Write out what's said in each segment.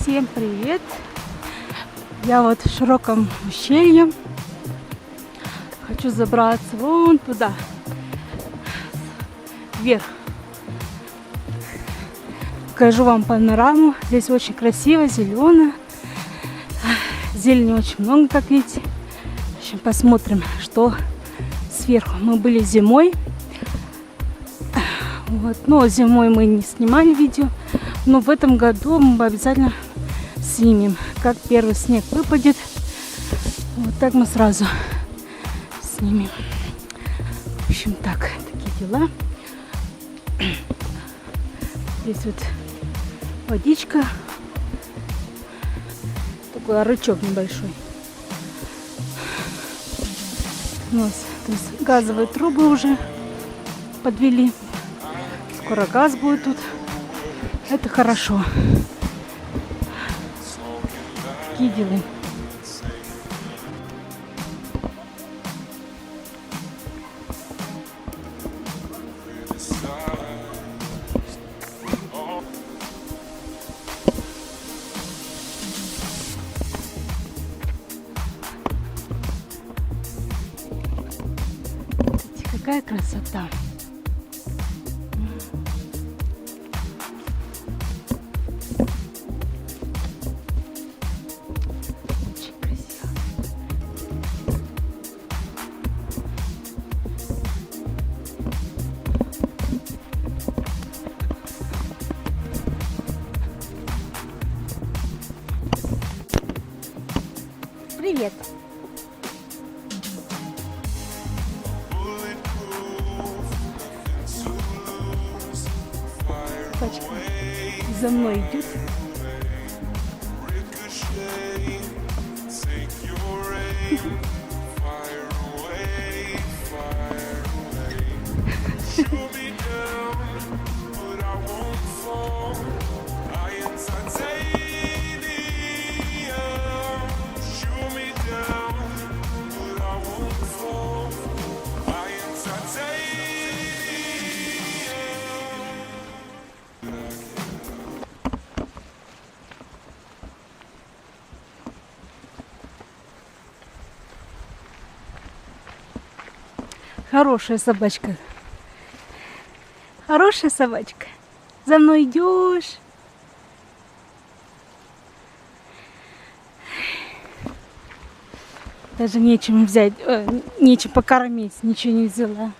Всем привет! Я вот в широком ущелье. Хочу забраться вон туда, вверх. Покажу вам панораму. Здесь очень красиво, зелено. Зелени очень много, как видите. В общем, посмотрим, что сверху. Мы были зимой. Вот. Но зимой мы не снимали видео. Но в этом году мы обязательно снимем. Как первый снег выпадет, вот так мы сразу снимем. В общем, так, такие дела. Здесь вот водичка. Такой рычаг небольшой. У нас тут газовые трубы уже подвели. Скоро газ будет тут. Это хорошо. Такие дела. Смотрите, какая красота. Привет! Пачка за мной идет. Хорошая собачка. Хорошая собачка. За мной идешь. Даже нечем взять, нечем покормить, ничего не взяла.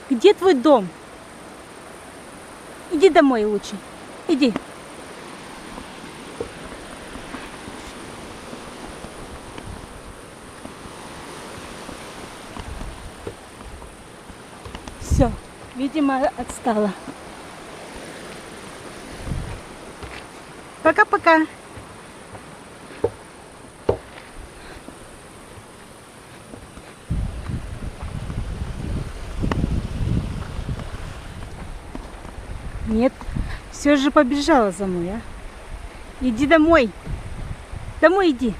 Где твой дом? Иди домой лучше. Иди. Все, видимо, отстала. Пока-пока. Нет, все же побежала за мной, а? Иди домой. Домой иди.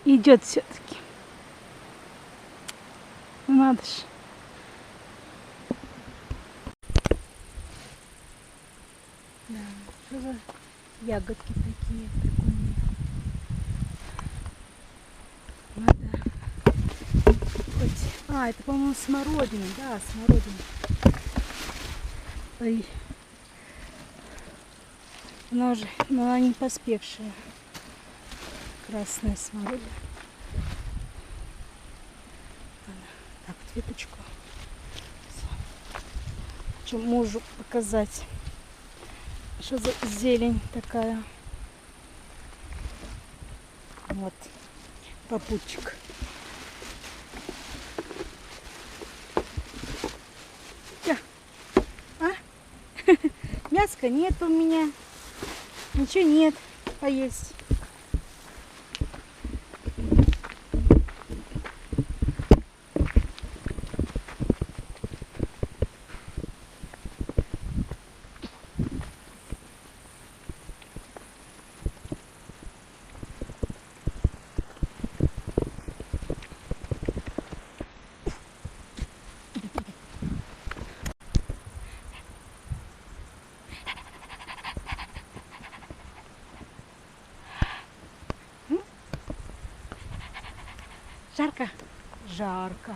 Идет все-таки. Надо же. Да, что за ягодки такие прикольные. Надо хоть... это, по-моему, смородина. Да, смородина. Ой. Она уже, но она не поспевшая. Красная смородина. Так, вот веточку. Хочу мужу показать, что за зелень такая. Вот, попутчик. А? Мяска нет у меня. Ничего нет поесть. Жарко? Жарко.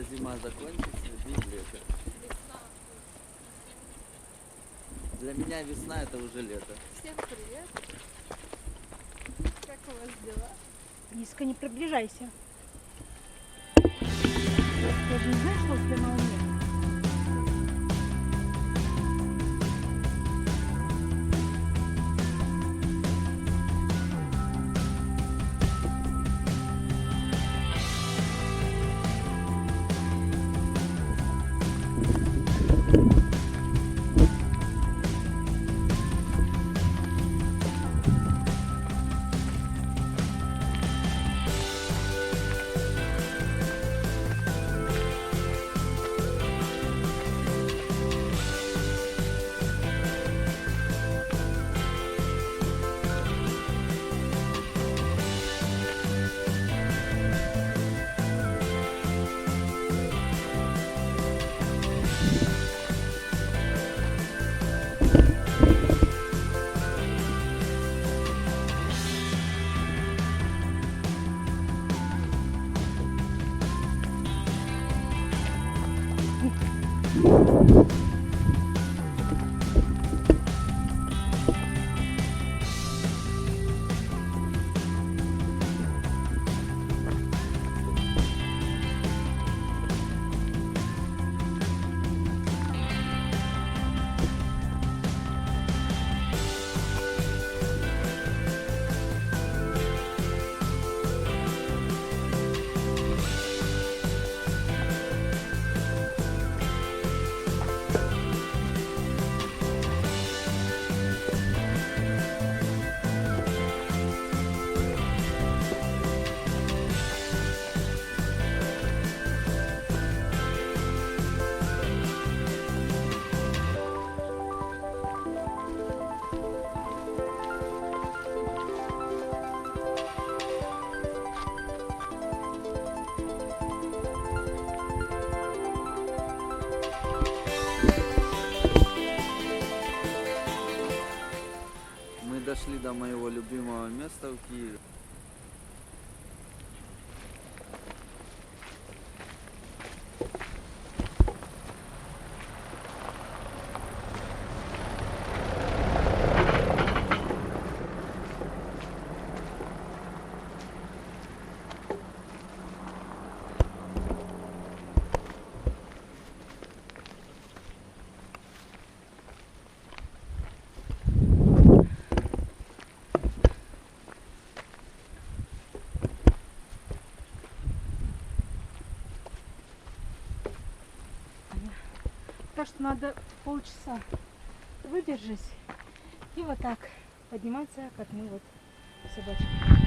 Зима закончится, здесь лето. Для меня весна это уже лето. Всем привет! Как у вас дела? Близко не приближайся. Ты же не знаешь, что у тебя на уме? до моего любимого места в Киеве. Так что надо полчаса выдержать и вот так подниматься, как мы вот собачки.